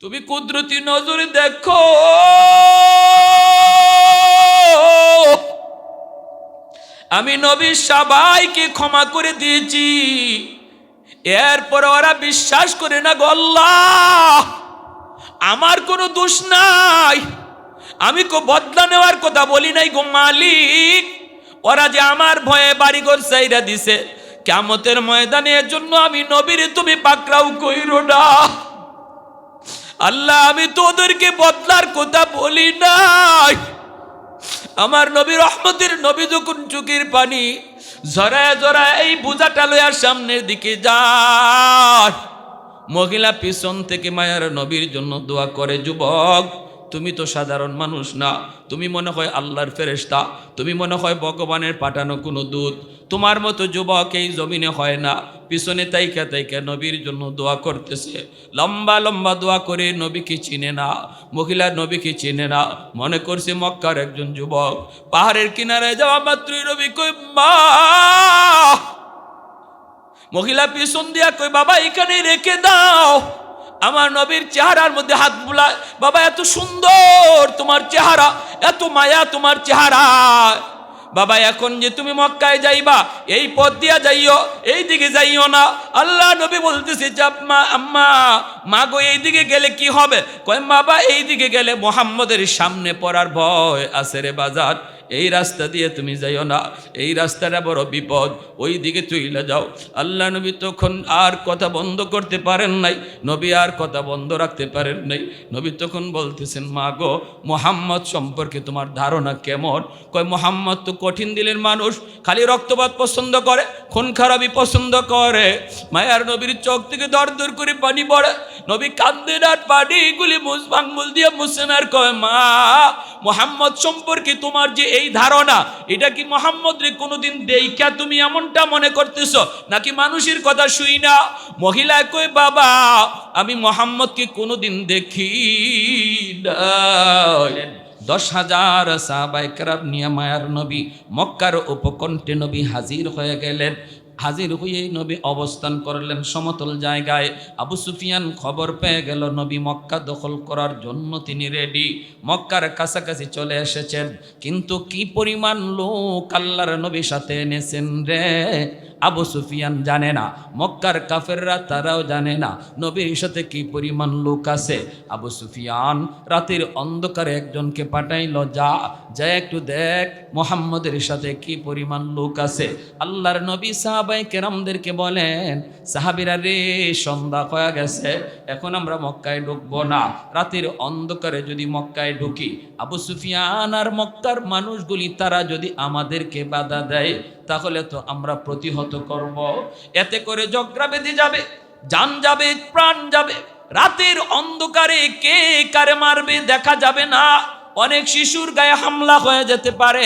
তুমি কুদরতি নজরে দেখো, আমি নবী সবাইকে ক্ষমা করে দিয়েছি। এরপর ওরা বিশ্বাস করে না গো আল্লাহ, আমার কোনো দোষ নাই, আমি কো বদলা নেওয়ার কথা বলি নাই গো মালিক। ওরা যে আমার ভয়ে বাড়িঘর চাইরা দিছে, কিয়ামতের ময়দানে এর জন্য আমি নবীর তুমি পাকড়াও কইরো না আল্লাহ, আমি তো ওদেরকে বদলার কথা বলি নাই। আমার নবী রহমতের নবী যখন চোখের পানি ঝরায় ঝরায় এই বোঝাটা লইয়ার সামনের দিকে যায়, মহিলা পিছন থেকে মায়ার নবীর জন্য দোয়া করে, যুবক তুমি তো সাধারণ মানুষ না, তুমি মনে হয় আল্লাহর ফেরেশতা, তুমি মনে হয় ভগবানের পাঠানো কোনো দূত, তোমার মতো যুবক এই জমিনে হয় না। পিছনে তাইকা তাইকা নবীর জন্য দোয়া করতেছে, লম্বা লম্বা দোয়া করে। নবীকে চিনে না, মহিলা নবীকে চিনে না, মনে করছে মক্কার একজন যুবক। পাহাড়ের কিনারে যাওয়া মাত্রই নবী কই মা, মহিলা পিছন দিয়া কই বাবা এখানে রেখে দাও। আমার নবীর চেহারার মধ্যে হাত বুলায়, বাবা এত সুন্দর তোমার চেহারা, এত মায়া তোমার চেহারা, বাবা এখন যে তুমি মক্কায় যাইবা এই পথ দিয়া যাইও, এই দিকে যাইও না। আল্লাহ নবী বলতেছে মা আম্মা মা গো এই দিকে গেলে কি হবে? কয় বাবা এই দিকে গেলে মুহাম্মদের সামনে পড়ার ভয় আছে রে বাজার, এই রাস্তা দিয়ে তুমি যাইও না, এই রাস্তাটা বড় বিপদ, ওই দিকে চইলা যাও। আল্লাহ নবী তখন আর কথা বন্ধ করতে পারেন নাই, নবী আর কথা বন্ধ রাখতে পারেন নাই। নবী তখন বলতেছেন মা গো মুহাম্মদ সম্পর্কে তোমার ধারণা কেমন? কয় মুহাম্মদ তো কঠিন দিলের মানুষ, খালি রক্তপাত পছন্দ করে, খুন খারাপি পছন্দ করে। মায়ার নবীর চোখ থেকে দর দর করে পানি পড়ে, নবী কান্দেন আর পানিগুলি আঙ্গুল দিয়ে মুছেন আর কয় মা মুহাম্মদ সম্পর্কে তোমার যে এই ধারণা, এটা কি মুহাম্মদ রে কোনোদিন দেইখা তুমি এমনটা মনে করতেছ, নাকি মানুষের কথা শুই না? মহিলা কই বাবা আমি মুহাম্মদকে কোনোদিন দেখি না। 10,000 সাহাবায়ে কেরাম নিয়ে মায়ার নবী মক্কার উপকণ্ঠে নবী হাজির হয়ে গেলেন। হাজির হয়ে নবী অবস্থান করলেন সমতল জায়গায়। আবু সুফিয়ান খবর পেয়ে গেল নবী মক্কা দখল করার জন্য তিনি রেডি, মক্কার কাছাকাছি চলে এসেছেন। কিন্তু কি পরিমাণ লোক আল্লাহর নবীর সাথে এনেছেন রে, আবু সুফিয়ান জানে না, মক্কার কাফেররা তারাও জানে না নবীর সাথে কি পরিমাণ লোক আছে। আবু সুফিয়ান রাতের অন্ধকারে একজনকে পাঠাইল, যা একটু দেখ মুহাম্মদের সাথে কি পরিমাণ লোক আছে। আল্লাহর নবী সাহাবায়ে কেরামদেরকে বলেন, সাহাবীরা রে সন্ধ্যা হয়ে গেছে, এখন আমরা মক্কায় ঢুকবো না, রাতের অন্ধকারে যদি মক্কায় ঢুকি আবু সুফিয়ান আর মক্কার মানুষগুলি তারা যদি আমাদেরকে বাধা দেয় তাহলে তো আমরা প্রতিহত করব, এতে করে ঝগড়া বেঁধে যাবে, জান যাবে, প্রাণ যাবে। রাতের অন্ধকারে কে কারে মারবে দেখা যাবে না, অনেক শিশুর গায়ে হামলা হয়ে যেতে পারে,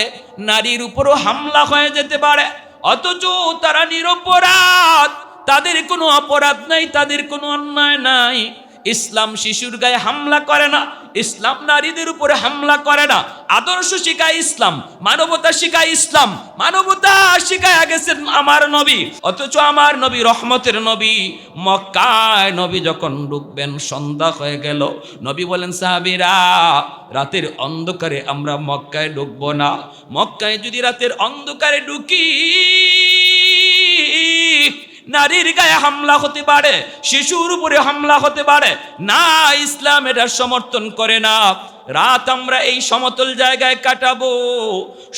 নারীর উপরও হামলা হয়ে যেতে পারে, অথচ তারা নিরপরাধ, তাদের কোনো অপরাধ নাই, তাদের কোনো অন্যায় নাই। ইসলাম শিশুর গায়ে হামলা করে না, ইসলাম নারীদের উপরে হামলা করে না। আদর্শ শিখায় ইসলাম, মানবতা শিখায় ইসলাম, মানবতা শিখায় গেছেন আমার নবী। অথচ আমার নবী রহমতের নবী মক্কায় নবী যখন ঢুকবেন সন্ধ্যা হয়ে গেল, নবী বলেন সাহাবীরা রাতের অন্ধকারে আমরা মক্কায় ঢুকবো না, মক্কায় যদি রাতের অন্ধকারে ঢুকি নারীর গায়ে হামলা হতে পারে, শিশুর উপরে হামলা হতে পারে না, ইসলাম এটা সমর্থন করে না। রাত আমরা এই সমতল জায়গায় কাটাবো,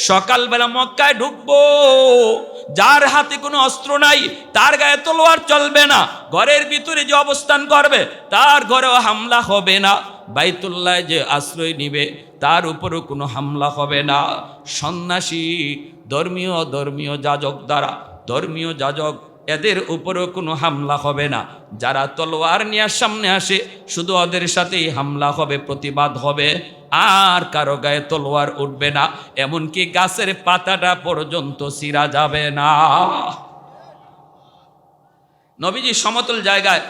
সকালবেলা মক্কায় ঢুকবো, যার হাতে কোনো অস্ত্র নাই তার গায়ে তলোয়ার চলবে না, ঘরের ভিতরে যে অবস্থান করবে তার ঘরেও হামলা হবে না, বাইতুল্লাহ যে আশ্রয় নিবে তার উপরও কোনো হামলা হবে না। সন্ন্যাসী ধর্মীয় যাজক দ্বারা, ধর্মীয় যাজক এদের উপরও কোনো হামলা হবে না। যারা তলোয়ার নিয়ে সামনে আসে শুধু ওদের সাথেই হামলা হবে, প্রতিবাদ হবে, আর কারো গায়ে তলোয়ার উঠবে না, এমনকি গাছের পাতাটা পর্যন্ত ছিঁড়া যাবে না। নবীজি সমতল জায়গায়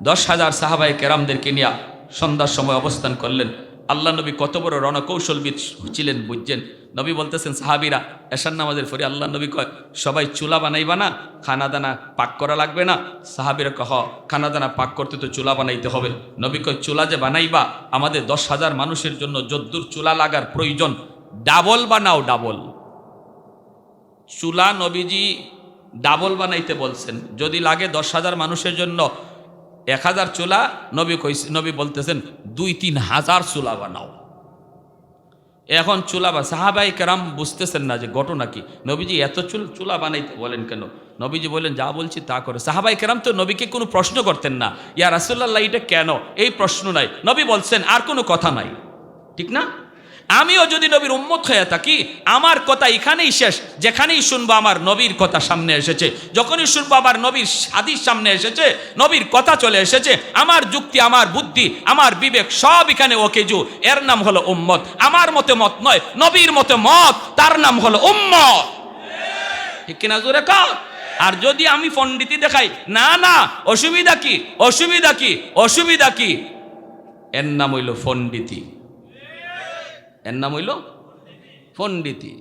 10,000 সাহাবায়ে কেরামদেরকে নিয়ে সন্ধ্যার সময় অবস্থান করলেন। আল্লাহ নবী কত বড় রণকৌশলবিদ ছিলেন বুঝছেন। নবী বলতেছেন সাহাবীরা এশার নামাজের পরে আল্লাহ নবী কয় সবাই চুলা বানাইবা না, খানা দানা পাক করা লাগবে না? সাহাবীরা কহ খানা দানা পাক করতে তো চুলা বানাইতে হবে। নবী কয় চুলা যে বানাইবা আমাদের 10,000 মানুষের জন্য যদ্দুর চুলা লাগার প্রয়োজন ডাবল বানাও, ডাবল চুলা নবীজি ডাবল বানাইতে বলছেন। যদি লাগে 10,000 মানুষের জন্য 1,000 চুলা, নবী বলতেছেন 2-3 হাজার চুলা বানাও। এখন চুলা বা সাহাবাই কেরাম বুঝতেছেন না যে ঘটনা কি, নবীজি এত চুলা বানাইতে বলেন কেন? নবীজি বলেন যা বলছি তা করে। সাহাবাই কেরাম তো নবীকে কোনো প্রশ্ন করতেন না, ইয়া রাসূলুল্লাহ এটা কেন, এই প্রশ্ন নাই। নবী বলছেন আর কোনো কথা নাই, ঠিক না? আমিও যদি নবীর উম্মত হয়ে থাকি আমার কথা এখানেই শেষ। যেখানেই শুনবো আমার নবীর কথা সামনে এসেছে, যখনই শুনবো আমার নবীর হাদিস সামনে এসেছে, নবীর কথা চলে এসেছে, আমার যুক্তি, আমার বুদ্ধি, আমার বিবেক সব এখানে ওকেজু, এর নাম হলো উম্মত। আমার মতে মত নয়, নবীর মতে মত, তার নাম হলো উম্মত। ঠিক কিনা জোরে কর? আর যদি আমি পণ্ডিতি দেখাই, না না অসুবিধা কি, অসুবিধা কি, অসুবিধা কি, এর নাম হইল পণ্ডিতি, এর নাম হইল পণ্ডিতি।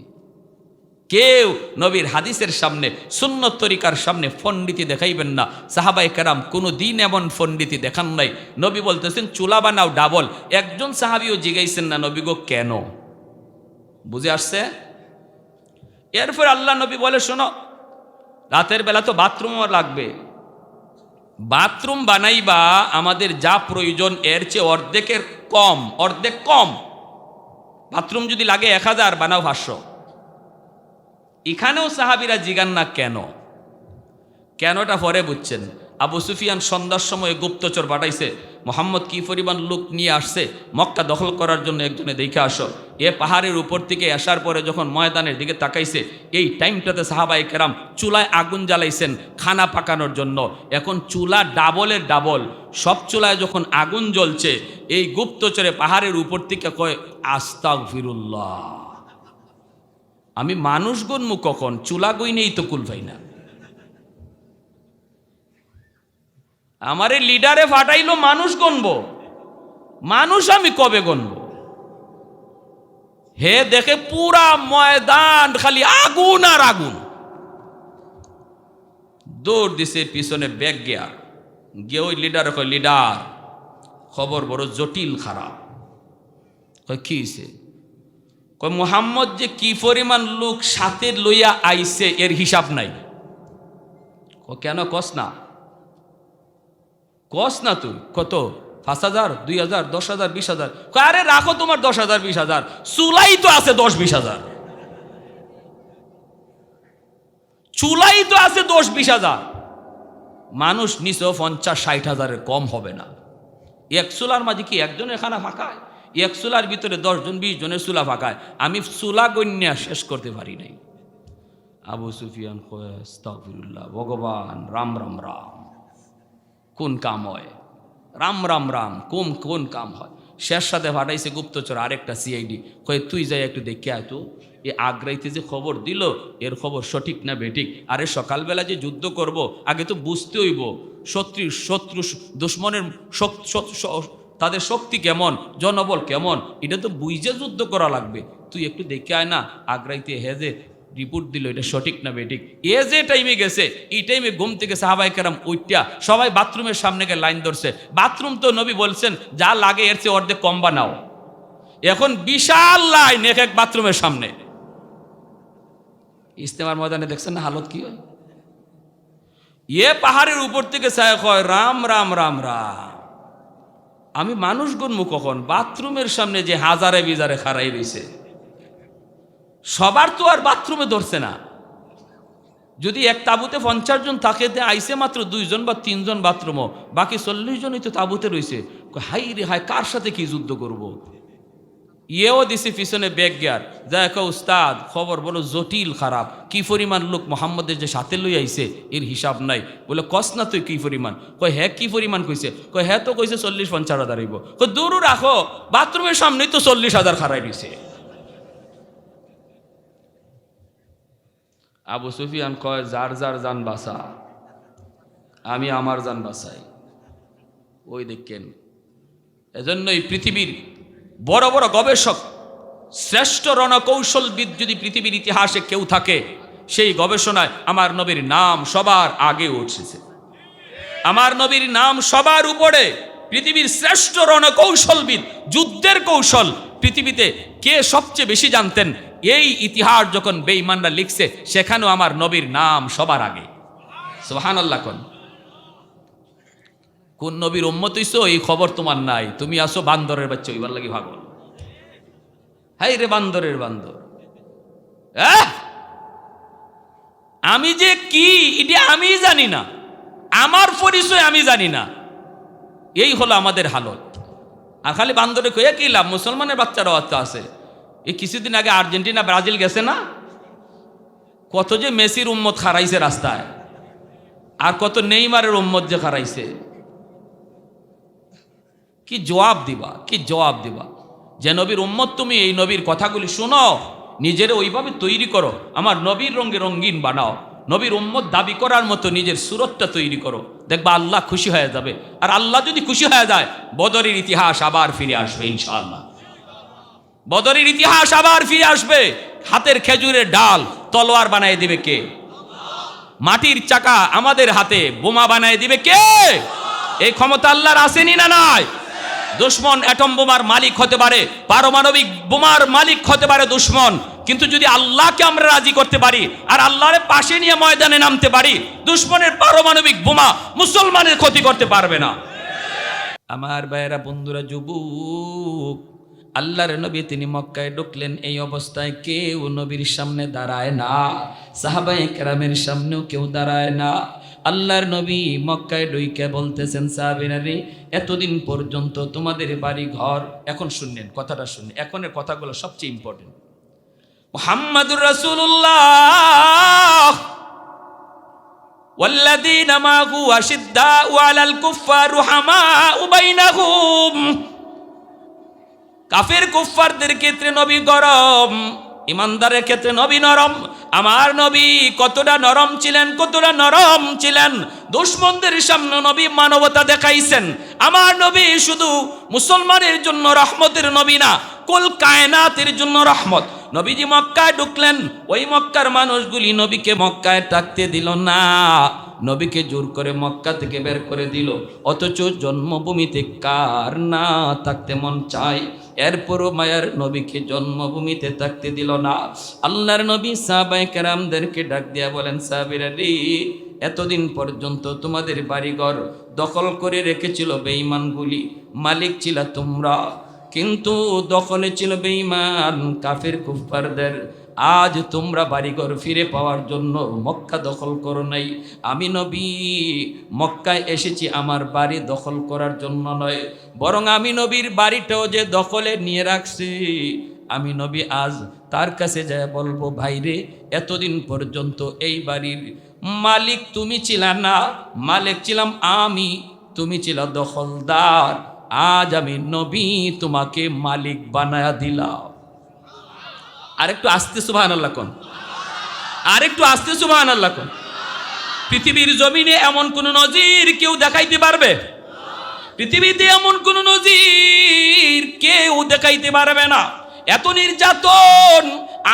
কেউ নবীর হাদিসের সামনে, সুন্নত তরিকার সামনে পণ্ডিতি দেখাইবেন না। সাহাবায়ে কেরাম কোনো দিন এমন পণ্ডিতি দেখান নাই। নবী বলতেছেন চুলা বানাও ডাবল। একজন সাহাবীও জিগাইছেন না নবী গো কেন? বুঝে আসছে? এরপর আল্লাহ নবী বলে শোনো, রাতের বেলা তো বাথরুমও লাগবে, বাথরুম বানাইবা আমাদের যা প্রয়োজন এর চেয়ে অর্ধেকের কম, অর্ধেক কম। বাথরুম যদি লাগে 1000 বানাও 500। এখানেও সাহাবীরা জিগান না কেন, কেনটা পরে বুঝছেন। আবু সুফিয়ান সন্ধ্যার সময় গুপ্তচর পাঠাইছে, মোহাম্মদ কি পরিমাণ লোক নিয়ে আসছে মক্কা দখল করার জন্য, একজনে দেখে আসো। এ পাহাড়ের উপর থেকে আসার পরে যখন ময়দানের দিকে তাকাইছে, এই টাইমটাতে সাহাবায়ে কেরাম চুলায় আগুন জ্বালাইছেন খানা পাকানোর জন্য। এখন চুলা ডাবলের ডাবল, সব চুলায় যখন আগুন জ্বলছে, এই গুপ্তচরে পাহাড়ের উপর থেকে কয় আস্তাগফিরুল্লাহ, আমি মানুষ গণমু কখন, চুলা গই নেই তো কুল ভাই না। আমারে লিডারে ফাটাইলো মানুষ গণবো, মানুষ আমি কবে গণবো? হে দেখে পুরা ময়দান খালি আগুন আর আগুন। দৌড় দিছে পিছনে ব্যাগ গিয়া গিয়ে ওই লিডার কয় লিডার খবর বড় জটিল খারাপ। কয় কি হইছে? কয় মুহাম্মদ যে কি পরিমাণ লোক সাথে লইয়া আইছে এর হিসাব নাই। কেন কস না, কস না তুই কত, 5,000, 2,000, 10,000, 20,000? আরে রাখো তোমার 10,000, 20,000, চুলাই তো আছে 10-20,000, চুলাই তো আছে 10-20,000। মানুষ নিচেও 50-60,000-এর কম হবে না। এক চুলার মাঝে কি একজনের খানা ফাঁকায়? এক চুলার ভিতরে 10 জন 20 জনের চুলা ফাঁকায়। আমি চুলা গণ্যা শেষ করতে পারি নাই। আবু সুফিয়ান কয় আস্তাগফিরুল্লাহ, ভগবান রাম রাম রাম, কোন কাম হয়, রাম রাম রাম কোন কাম হয়। শেষ সাথে ফাটাইছে গুপ্তচর আরেকটা সিআইডি, কয়ে তুই যাই একটু দেখে আয় তো, এ আগ্রাইতে যে খবর দিল এর খবর সঠিক না বেঠিক। আরে সকালবেলা যে যুদ্ধ করব আগে তো বুঝতে হইব শত্রু দুশ্মনের তাদের শক্তি কেমন, জনবল কেমন, এটা তো বুঝে যুদ্ধ করা লাগবে। তুই একটু দেখে আয় না, আগ্রাইতে হে যে রিপোর্ট দিল এটা সঠিক না বেঠিক। এ যে টাইমে গেছে এই টাইমে ঘুম থেকে সাহাবায়ে কেরাম উঠা সবাই বাথরুমের সামনে গিয়ে লাইন ধরছে। বাথরুম তো নবী বলছেন যা লাগে এর চেয়ে অর্ধেক কম বানাও। এখন বিশাল লাইন এক এক বাথরুমের সামনে। ইস্তেমার ময়দানে দেখছেন না হালত কি হয়? এ পাহাড়ের উপর থেকে ছায়া কয় রাম রাম রাম রাম, আমি মানুষ গণমু কখন? বাথরুমের সামনে যে হাজারে বিজারে খাড়াই রয়েছে, সবার তো আর বাথরুমে ধরছে না। যদি এক তাঁবুতে 50 জন থাকে, আইসে মাত্র 2 জন বা 3 জন বাথরুমও, বাকি 40 জনই তো তাঁবুতে রয়েছে। হাই রে হাই, কার সাথে কি যুদ্ধ করব? ইয়েও দিছে পিছনে ব্যাগ গিয়ার, যা এক উস্তাদ খবর বলো জটিল খারাপ, কি পরিমাণ লোক মোহাম্মদের যে সাথে লই আইছে এর হিসাব নাই। বলে কস না তুই কি পরিমাণ? কয় হ্যাঁ কি পরিমাণ কইছে? কয় হ্যাঁ তো কইছে 40-50 হাজার হইব। কয় দূর রাখো, বাথরুমের সামনেই তো 40,000 খাড়াই দিছে। আবু সুফিয়ান কয় যার যার জান বাঁচা, আমি আমার জান বাঁচাই। ওই দেখেন, এজন্যই পৃথিবীর বড় বড় গবেষক, শ্রেষ্ঠ রণকৌশলবিদ যদি পৃথিবীর ইতিহাসে কেউ থাকে, সেই গবেষণায় আমার নবীর নাম সবার আগে উঠেছে। আমার নবীর নাম সবার উপরে। পৃথিবীর শ্রেষ্ঠ রণকৌশলবিদ, যুদ্ধের কৌশল পৃথিবীতে কে সবচেয়ে বেশি জানতেন, এই ইতিহাস যখন বেঈমানরা লিখছে, সেখানেও আমার নবীর নাম সবার আগে। সুবহানাল্লাহ। কোন নবীর উম্মত হইছো এই খবর তোমার নাই, তুমি আসো বান্দরের বাচ্চা হইবার লাগি ভাগল। হাই রে বান্দরের বান্দর, আমি যে কি এটা আমি জানি না, আমার পরিচয় আমি জানি না, এই হলো আমাদের হালত। আর খালি বান্দরে কয়ে কি লাভ, মুসলমানের বাচ্চারাও আছে। এই কিছুদিন আগে আর্জেন্টিনা ব্রাজিল গেছে না, কত যে মেসির উম্মত খারাইছে রাস্তায়, আর কত নেইমারের উম্মত যে খারাইছে। কি জবাব দিবা, কি জবাব দিবা? যে নবীর উম্মত তুমি, এই নবীর কথাগুলি শুনো, নিজের ওইভাবে তৈরি করো, আমার নবীর রঙে রঙিন বানাও, নবীর উম্মত দাবি করার মতো নিজের সুরতটা তৈরি করো, দেখবা আল্লাহ খুশি হয়ে যাবে। আর আল্লাহ যদি খুশি হয়ে যায়, বদরের ইতিহাস আবার ফিরে আসবে ইনশাআল্লাহ। বদরের ইতিহাস আবার ফিরে আসবে। হাতের খেজুরের ডাল তলোয়ার বানায় দিবে কে? মাটির চাকা আমাদের হাতে বোমা বানায় দিবে কে? এই ক্ষমতা আল্লাহর আসেনি না নাই? দুশ্মন অ্যাটম বোমার মালিক হতে পারে, পারমাণবিক বোমার মালিক হতে পারে দুশ্মন, কিন্তু যদি আল্লাহকে আমরা রাজি করতে পারি আর আল্লাহর পাশে নিয়ে ময়দানে নামতে পারি, দুশ্মনের পারমাণবিক বোমা মুসলমানের ক্ষতি করতে পারবে না। আমার ভাইয়েরা, বন্ধুরা, যুবক, আল্লাহর নবী তিনি মক্কায় ঢুকলেন, এই অবস্থায় কেউ নবীর সামনে দাঁড়ায় না, সাহাবায়ে কেরামের সামনেও কেউ দাঁড়ায় না। আল্লাহর নবী মক্কায় ঢুকে বলতেছেন, সাহাবীরা রে, এতদিন পর্যন্ত তোমাদের বাড়ি ঘর, এখন শুনলেন কথাটা, শুনলেন, এখনের কথাগুলো সবচেয়ে ইম্পর্টেন্ট। মুহাম্মাদুর রাসূলুল্লাহ ওয়াল্লাযীনা মাআহু আশিদ্দাউ আলাল কুফফার রুহামাউ বাইনাহুম। কাফের কুফফারদের ক্ষেত্রে নবী গরম, ইমানদারের ক্ষেত্রে নবী নরম। আমার নবী কতটা নরম ছিলেন, কতটা নরম ছিলেন। দুশমনদের সামনে নবী মানবতা দেখাইছেন। আমার নবী শুধু মুসলমানের জন্য রহমতের নবী না, কুল কায়নাতের জন্য রহমত। নবীজি মক্কায় ঢুকলেন, ওই মক্কার মানুষগুলি নবীকে মক্কায় থাকতে দিল না, নবীকে জোর করে মক্কা থেকে বের করে দিল। অথচ জন্মভূমিতে কার না থাকতে মন চায়, এরপরও মায়ার নবীকে জন্মভূমিতে থাকতে দিল না। আল্লাহর নবী সাহাবায়ে কেরামদেরকে ডাক দিয়া বলেন, সাহাবীরা রে, এতদিন পর্যন্ত তোমাদের বাড়িঘর দখল করে রেখেছিল বেঈমানগুলি, মালিক ছিল তোমরা, কিন্তু দখলে ছিল বেঈমান কাফের কুফফারদের। আজ তোমরা বাড়িঘর ফিরে পাওয়ার জন্য মক্কা দখল করো নাই। আমি নবী মক্কায় এসেছি আমার বাড়ি দখল করার জন্য নয়, বরং আমি নবীর বাড়িটাও যে দখলে নিয়ে রাখছি, আমি নবী আজ তার কাছে যায় বলবো, ভাইরে, এতদিন পর্যন্ত এই বাড়ির মালিক তুমি ছিলা না, মালিক ছিলাম আমি, তুমি ছিল দখলদার। আজ আমি নবী তোমাকে মালিক বানায়া দিলাম। আরেকটু আস্তে সুবহানাল্লাহ কোন, আরেকটু আস্তে সুবহানাল্লাহ কোন। পৃথিবীর জমিনে এমন কোন নজির কেউ দেখাইতে পারবে? পৃথিবীতে এমন কোন নজির কেউ দেখাইতে পারবে না। এত নির্যাতন,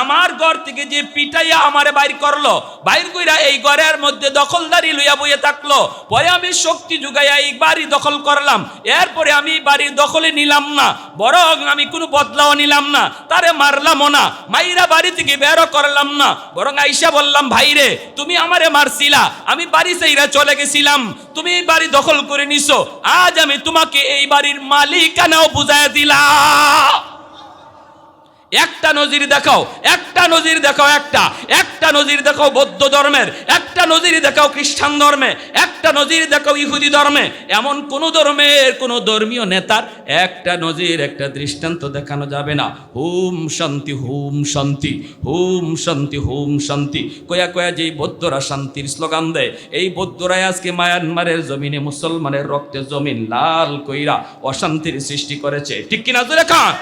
আমার ঘর থেকে যে পিটাইয়া আমারে বাইর করলো, বাইর কইরা এই ঘরের মধ্যে দখলদারি লইয়া বইয়ে থাকলো, পরে আমি শক্তি জুগাইয়া এই বাড়ি দখল করলাম, এরপরে আমি বাড়ির দখলে নিলাম না, বরং আমি কোনো বদলাও নিলাম না, তারে মারলামও না, মাইরা বাড়ি থেকে বেরো করলাম না, বরং আইসা বললাম, ভাইরে, তুমি আমারে মারছিলা, আমি বাড়ি চাইরা চলে গেছিলাম, তুমি এই বাড়ি দখল করে নিছো, আজ আমি তোমাকে এই বাড়ির মালিকানাও বুঝাইয়া দিলাম। একটা নজির দেখাও, একটা নজির দেখাও, একটা নজির দেখাও বৌদ্ধ ধর্মের, একটা নজির দেখাও খ্রিস্টান ধর্মে, একটা নজির দেখাও ইহুদি ধর্মে। এমন কোন ধর্মের কোন ধর্মীয় নেতার একটা নজির, একটা দৃষ্টান্ত দেখানো যাবে না। হুম শান্তি, হুম শান্তি, হুম শান্তি, হুম শান্তি কয়া কয়া যেই বৌদ্ধরা শান্তির স্লোগান দেয়, এই বৌদ্ধরাই আজকে মায়ানমারের জমিনে মুসলমানের রক্তে জমিন লাল কইরা অশান্তির সৃষ্টি করেছে। ঠিক কিনা জোরে খান?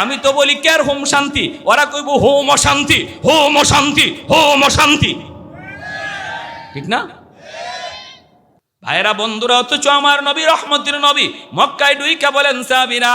আমি তো বলি কের হোম শান্তি, ওরা কইব হোম অশান্তি, হোম অশান্তি, হোম অশান্তি, ঠিক না ভাইরা বন্ধুরা? অথচ আমার নবী রহমতের নবী মক্কায় ঢুইকা বলেন, সাহাবীরা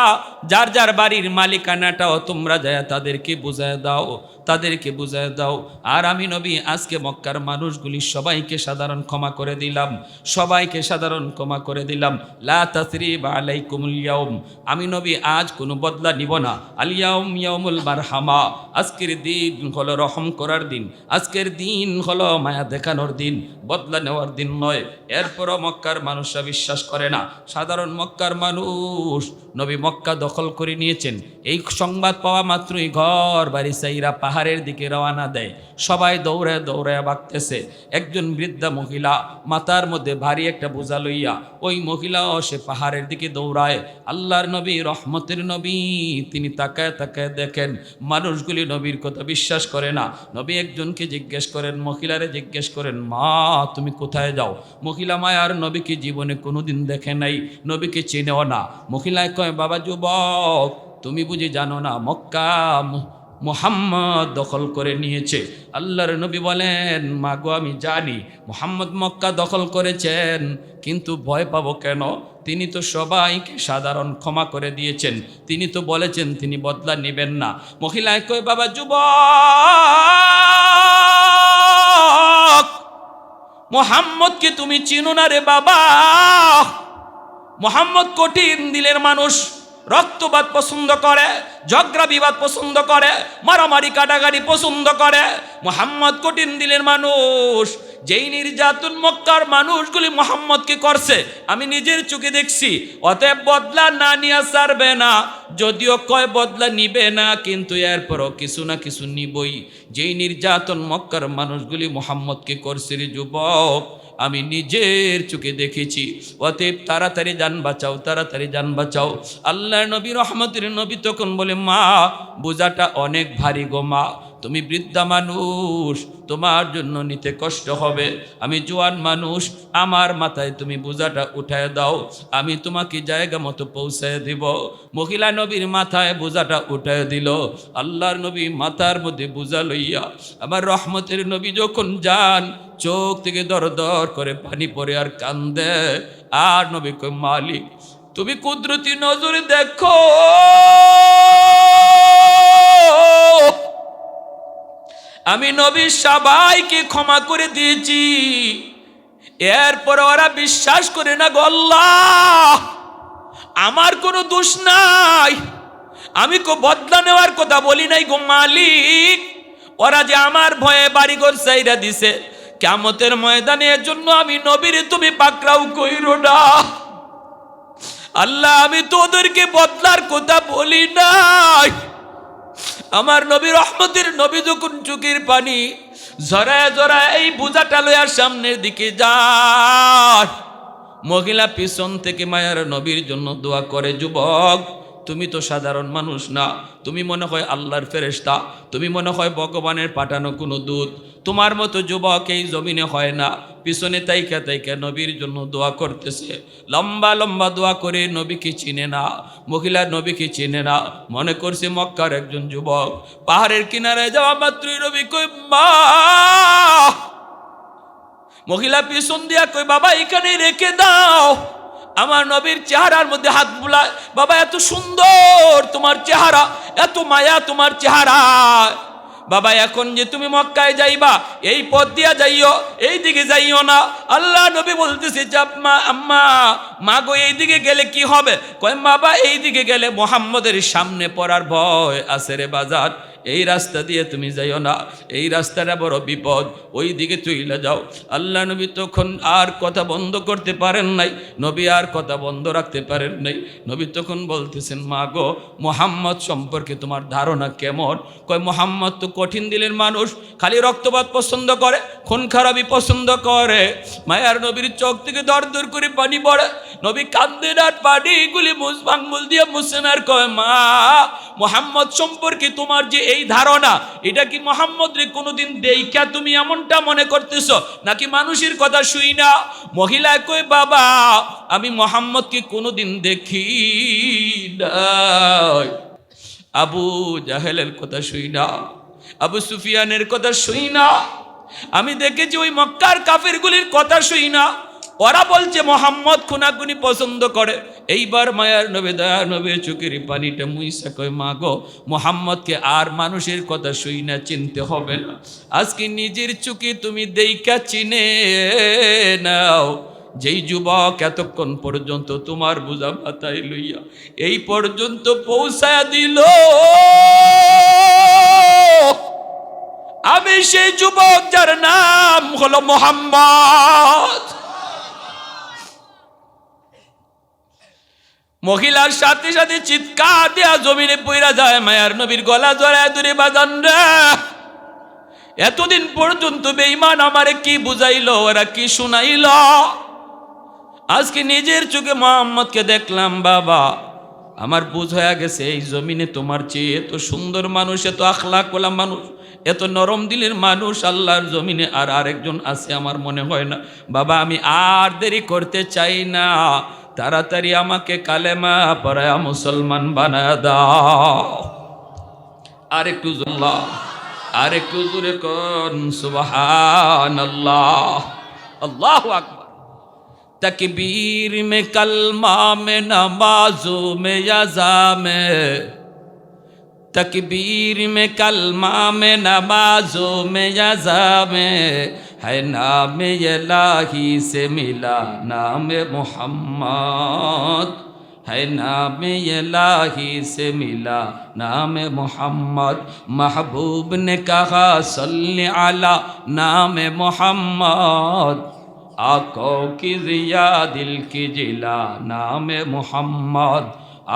যার যার বাড়ির মালিকানাটাও তোমরা যায় তাদেরকে বুঝায় দাও, তাদেরকে বুঝায় দাও। আর আমি নবী আজকে মক্কার মানুষগুলি সবাইকে সাধারণ ক্ষমা করে দিলাম, সবাইকে সাধারণ ক্ষমা করে দিলাম। লা তাসরিবা আলাইকুমুল ইয়াউম, আমি নবী আজ কোনো বদলা নিব না। আল ইয়াউম ইয়াউমুল মারহামা, আজকের দিন হলো রহম করার দিন, আজকের দিন হলো মায়া দেখানোর দিন, বদলা নেওয়ার দিন নয়। এরপরও মক্কার মানুষরা বিশ্বাস করে না। সাধারণ মক্কার মানুষ, নবী মক্কা দখল করে নিয়েছেন, এই সংবাদ পাওয়া মাত্রই ঘর বাড়ি সাইরা পাহাড়ের দিকে রওনা দেয়। সবাই দৌড়ে দৌড়ে ভাগতেছে। একজন বৃদ্ধা মহিলা মাথার মধ্যে ভারী একটা বোঝা লইয়া, ওই মহিলাও সে পাহাড়ের দিকে দৌড়ায়। আল্লাহর নবী, রহমতের নবী, তিনি তাকায় তাকায় দেখেন মানুষগুলি নবীর কথা বিশ্বাস করে না। নবী একজনকে জিজ্ঞেস করেন, মহিলারে জিজ্ঞেস করেন, মা তুমি কোথায় যাও? মহিলা মায়ার নবীকে জীবনে কোনোদিন দেখে নাই, নবীকে চেনেও না। মহিলায় কয়, বাবা যুবক, তুমি বুঝি জানো না মক্কা মুহাম্মদ দখল করে নিয়েছে? আল্লাহর নবী বলেন, মা গো আমি জানি মুহাম্মদ মক্কা দখল করেছেন, কিন্তু ভয় পাবো কেন? তিনি তো সবাইকে সাধারণ ক্ষমা করে দিয়েছেন, তিনি তো বলেছেন তিনি বদলা নেবেন না। মহিলায় কয়, বাবা যুবক, মুহাম্মদকে তুমি চিনো না রে বাবা। মুহাম্মদ কঠিন দিলের মানুষ, রক্তপাত পছন্দ করে, ঝগড়া বিবাদ পছন্দ করে, মারামারি কাটাকাটি পছন্দ করে। মুহাম্মদ কঠিন দিলের মানুষ। যেই নির্যাতন মক্কার মানুষগুলি মুহাম্মদকে করছে আমি নিজের চোখে দেখছি। অতএব বদলা না নিয়ে ছাড়বে না। যদিও কয় বদলা নিবে না, কিন্তু এরপরও কিছু না কিছু নিবই। যেই নির্যাতন মক্কার মানুষগুলি মুহাম্মদকে করছে রে যুবক, আমি নিজের চোখে দেখেছি। অতএব তাড়াতাড়ি যান বাঁচাও, তাড়াতাড়ি যান বাঁচাও। আল্লাহ নবী, রহমতের নবী তখন বলে, মা বোঝাটা অনেক ভারী গো মা, তুমি বৃদ্ধা মানুষ, তোমার জন্য নিতে কষ্ট হবে। আমি জোয়ান মানুষ, আমার মাথায় তুমি বোঝাটা উঠায় দাও, আমি তোমাকে জায়গা মতো পৌঁছায় দিব। মহিলা নবীর মাথায় বোঝাটা উঠায় দিল। আল্লাহর নবী মাথার মধ্যে বোঝা লইয়া আমার রহমতের নবী যখন যান, চোখ থেকে দর দর করে পানি পড়ে আর কান্দে। আর নবী কই, মালিক তুমি কুদরতি নজরে দেখো, আমি নবী সবাইকে ক্ষমা করে দিয়েছি, এরপর ওরা বিশ্বাস করে না গো আল্লাহ। আমার কোনো দোষ নাই, আমি কো বদলা নেওয়ার কথা বলি নাই গো মালিক। ওরা যে আমার ভয়ে বাড়িঘর চাইরা দিছে, কিয়ামতের ময়দানে এর জন্য আমি নবীর তুমি পাকড়াও কইরো না আল্লাহ। আমি তো ওদেরকে বদলার কথা বলি নাই। আমার নবী, রহমতের নবী যখন চোখের পানি ঝরায় ঝরায় এই বোঝাটা লইয়ার সামনের দিকে যায়, মহিলা পিছন থেকে মায়ার নবীর জন্য দোয়া করে, যুবক তুমি তো সাধারণ মানুষ না, তুমি মনে হয় আল্লাহর ফেরেশতা, তুমি মনে হয় ভগবানের পাঠানো কোনো দূত, তোমার মতো যুবক এই জমিনে হয় না। পিছনে তাইকা তাইকা নবীর জন্য দোয়া করতেছে, লম্বা লম্বা দোয়া করে। নবীকে চিনে না, মহিলা নবীকে চিনে না, মনে করছে মক্কার একজন যুবক। পাহাড়ের কিনারে যাওয়া মাত্রই নবী কই, মা। মহিলা পিছন দিয়া কই, বাবা এখানে রেখে দাও। আমার নবীর চেহারার মধ্যে হাত বুলায়, বাবা এত সুন্দর তোমার চেহারা, এত মায়া তোমার চেহারা। বাবা এখন যে তুমি মক্কায় যাইবা, এই পথ দিয়া যাইও, এই দিকে যাইও না। আল্লাহ নবী বলতেছে, মা আম্মা, মা গো এই দিকে গেলে কি হবে? কয়, বাবা এই দিকে গেলে মুহাম্মদের সামনে পড়ার ভয় আছে রে বাজার, এই রাস্তা দিয়ে তুমি যাইও না, এই রাস্তাটা বড় বিপদ, ওই দিকে চইলা যাও। আল্লাহ নবী তখন আর কথা বন্ধ করতে পারেন নাই, নবী আর কথা বন্ধ রাখতে পারেন নাই। নবী তখন বলতেছেন, মা গো মুহাম্মদ সম্পর্কে তোমার ধারণা কেমন? কয়, মুহাম্মদ তো কঠিন দিলের মানুষ, খালি রক্তপাত পছন্দ করে, খুন খারাপি পছন্দ করে। মায়ার নবীর চোখ থেকে দর দর করে পানি পড়ে। নবী কান্দেন আর পানিগুলি আঙ্গুল দিয়ে মুছেন আর কয়, মা মুহাম্মদ সম্পর্কে তোমার যে এই ধারণা, এটা কি মুহাম্মদ রে কোনোদিন দেইখা তুমি এমনটা মনে করতেছ, নাকি মানুষের কথা শুই না? মহিলা কই, বাবা আমি মুহাম্মদকে কোনোদিন দেখি নাই, আবু জাহেলের কথা শুই না, আবু সুফিয়ানের কথা শুই না, আমি দেখেছি ওই মক্কার কাফেরগুলির কথা শুই না। ওরা বলছে মোহাম্মদ খুনাখুনি পছন্দ করে। এইবার মায়ার নবী দয়ার নবী চোখের পানিটা মুইসা কয়, মা গো, মোহাম্মদকে আর মানুষের কথা শুই না চিনতে হবে না, আজকে নিজের চোখে তুমি দেইকা চিনে নাও। যেই যুবক এতক্ষণ পর্যন্ত তোমার বোঝা মাথায় লইয়া এই পর্যন্ত পৌঁছায়া দিল, আমি সেই যুবক যার নাম হলো মোহাম্মদ। মহিলার সাথে সাথে চিৎকার দেয়া জমিনে পইরা যায়, মায়ার নবীর গলা জড়ায় ধরে, বাজান রে, এতদিন পর্যন্ত বেঈমান আমারে কি বুঝাইলো, ওরা কি শুনাইল, আজকে নিজের চোখে মোহাম্মদকে দেখলাম বাবা, আমার বুঝ হয়ে গেছে এই জমিনে তোমার চেয়ে এত সুন্দর মানুষ, এত আখলাকওয়ালা মানুষ, এত নরম দিলের মানুষ আল্লাহর জমিনে আর আরেকজন আছে আমার মনে হয় না। বাবা আমি আর দেরি করতে চাই না, তাড়াতাড়ি আমাকে কালেমা পড়ায়া মুসলমান বানায়া দাও। আর একটু জোল্লাহ, আর একটু জোরে কোন সুবহানাল্লাহ, আল্লাহু আকবার। तकबीर में कलमा में नमाजों में यज़ा में, तकबीर में कलमा में नमाजों में यज़ा में, है नाम इलाही से मिला नाम मोहम्मद, है नाम इलाही से मिला नाम मोहम्मद। महबूब ने कहा सल्ली अला नाम मोहम्मद, आँखों की जिया दिल की जिला नाम मोहम्मद,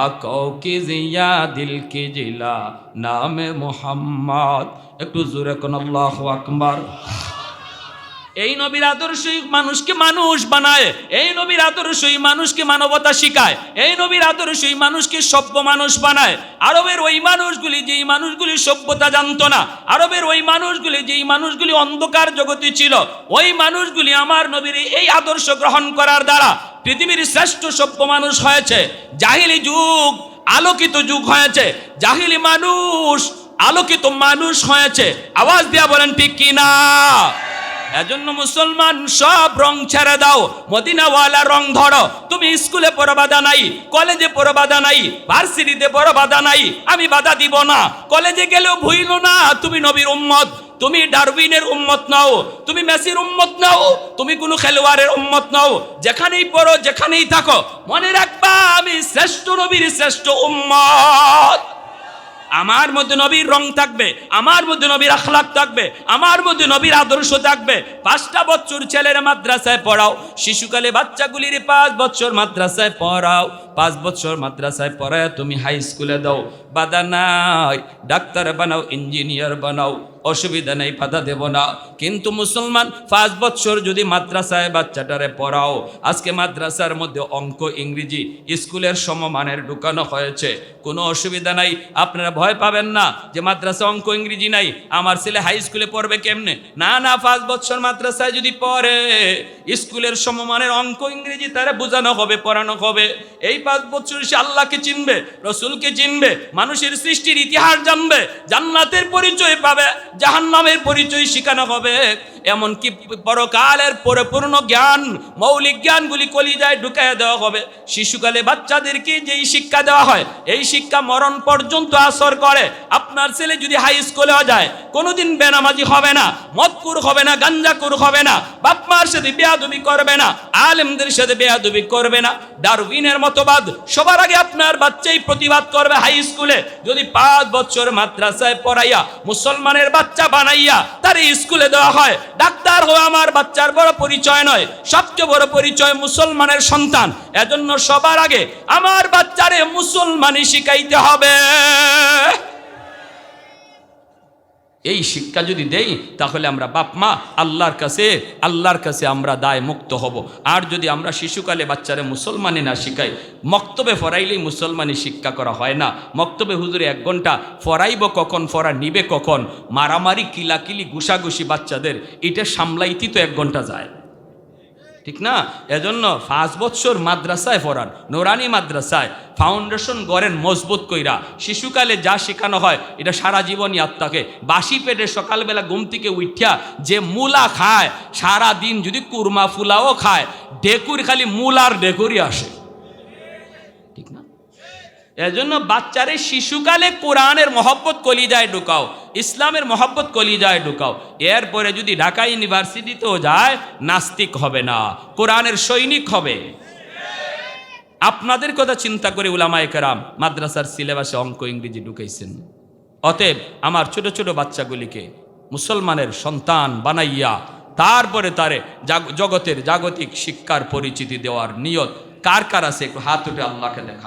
आँखों की जिया दिल की जिला नाम मोहम्मद। একটু জোরে কোন আল্লাহু আকবার। এই নবীর আদর্শই মানুষকে মানুষ বানায়, এই নবীর আদর্শই মানুষকে মানবতা শিখায়, এই নবীর আদর্শই মানুষকে সভ্য মানুষ বানায়। আরবের ওই মানুষগুলি, যেই মানুষগুলি সভ্যতা জানতো না, আরবের ওই মানুষগুলি, যেই মানুষগুলি অন্ধকার জগতে ছিল, ওই মানুষগুলি আমার নবীর এই আদর্শ গ্রহণ করার দ্বারা পৃথিবীর শ্রেষ্ঠ সভ্য মানুষ হয়েছে। জাহিলি যুগ আলোকিত যুগ হয়েছে, জাহিলি মানুষ আলোকিত মানুষ হয়েছে। আওয়াজ দিয়া বলেন ঠিক কি না? এজন্য মুসলমান সব রং ছেড়ে দাও, মদিনাওয়ালা রং ধরো। তুমি স্কুলে পড়ো বাধা নাই, কলেজে পড়ো বাধা নাই, ভার্সিটিতে পড়ো বাধা নাই, আমি বাধা দিব না। কলেজে গেলেও ভুইলো না তুমি নবীর উম্মত, তুমি ডারউইনের উম্মত নাও, তুমি মেসির উম্মত নাও, তুমি কোনো খেলোয়াড়ের উম্মত নাও। যেখানেই পড়ো, যেখানেই থাকো, মনে রাখবা আমি শ্রেষ্ঠ নবীর শ্রেষ্ঠ উম্মত। আমার মধ্যে নবীর রং থাকবে, আমার মধ্যে নবীর আখলাক থাকবে, আমার মধ্যে নবীর আদর্শ থাকবে। 5টা বছর ছেলের মাদ্রাসায় পড়াও, শিশুকালে বাচ্চাগুলির 5 বছর মাদ্রাসায় পড়াও, 5 বছর মাদ্রাসায় পড়ায় তুমি হাই স্কুলে দাও, বাধা নাই। ডাক্তার বানাও, ইঞ্জিনিয়ার বানাও, অসুবিধা নেই, বাধা দেব না। কিন্তু মুসলমান 5 বছর যদি মাদ্রাসায় বাচ্চাটারে পড়াও, আজকে মাদ্রাসার মধ্যে অঙ্ক ইংরেজি স্কুলের সমমানের ঢুকানো হয়েছে, কোনো অসুবিধা নাই। আপনারা ভয় পাবেন না যে মাদ্রাসা অঙ্ক ইংরেজি নাই, আমার ছেলে হাই স্কুলে পড়বে কেমনে। না না, 5 বছর মাদ্রাসায় যদি পড়ে, স্কুলের সমমানের অঙ্ক ইংরেজি তারা বোঝানো হবে, পড়ানো হবে। এই 5 বছর সে আল্লাহকে চিনবে, রসুলকে চিনবে, মানুষের সৃষ্টির ইতিহাস জানবে, জান্নাতের পরিচয় পাবে, জাহান্নামের পরিচয় শেখানো হবে। এমনকি পরকালের পরিপূর্ণ জ্ঞান, মৌলিক জ্ঞানগুলি কলিজায় ঢুকাইয়া দেওয়া হবে। শিশুকালে বাচ্চাদেরকে যেই শিক্ষা দেওয়া হয়, এই শিক্ষা মরণ পর্যন্ত আসর করে। আপনার ছেলে যদি হাই স্কুলেও যায়, কোনোদিন বেনামাজি হবে না, মদকুর হবে না, গাঞ্জাকুর হবে না, বাপ মার সাথে বেয়াদবি করবে না, আলেমদের সাথে বেয়াদবি করবে না। ডারউইনের মতবাদ সবার আগে আপনার বাচ্চাই প্রতিবাদ করবে। হাই স্কুলে যদি 5 বছর মাদ্রাসায় পড়াইয়া মুসলমানের বাচ্চা বানাইয়া তার স্কুলে দেওয়া হয়, ডাক্তার হওয়া আমার বাচ্চার বড় পরিচয় নয়, সবচেয়ে বড় পরিচয় মুসলমানের সন্তান। এজন্য সবার আগে আমার বাচ্চারে মুসলমানি শিখাইতে হবে। এই শিক্ষা যদি দেই, তাহলে আমরা বাপ মা আল্লাহর কাছে আমরা দায় মুক্ত হব। আর যদি আমরা শিশুকালে বাচ্চারে মুসলমানি না শিখাই, মক্তবে ফরাইলেই মুসলমানি শিক্ষা করা হয় না। মক্তবে হুজুরে 1 ঘন্টা ফরাইব, কখন ফরা নিবে, কখন মারামারি কিলাকিলি ঘুষাঘুষি বাচ্চাদের, এটা সামলাইতে তো 1 ঘন্টা যায়। ঠিক না? এজন্য 5 বছর মাদ্রাসায় পড়ান, নোরানি মাদ্রাসায় ফাউন্ডেশন গড়েন মজবুত কইরা। শিশুকালে যা শেখানো হয় এটা সারা জীবন ইয়াদ থাকে। বাসি পেটে সকালবেলা ঘুম থেকে উঠিয়া যে মূলা খায়, সারা দিন যদি কুরমা ফুলাও খায়, ডেকুর খালি মূলার ডেকুরই আসে, ঠিক না? এজন্য বাচ্চারে শিশুকালে কোরআনের মহব্বত কলিজায় ঢুকাও, ইসলামের মহব্বত কলিজায় ঢুকাও। এরপরে যদি ঢাকা ইউনিভার্সিটিতেও যায়, নাস্তিক হবে না, কোরআনের সৈনিক হবে। আপনাদের কথা চিন্তা করে উলামায়ে কেরাম মাদ্রাসার সিলেবাসে অঙ্ক ইংরেজি ঢুকাইছেন। অতএব আমার ছোট ছোট বাচ্চাগুলিকে মুসলমানের সন্তান বানাইয়া তারপরে তারে জগতের জাগতিক শিক্ষার পরিচিতি দেওয়ার নিয়ত কার কার আছে একটু হাত উঠে আল্লাহকে দেখা।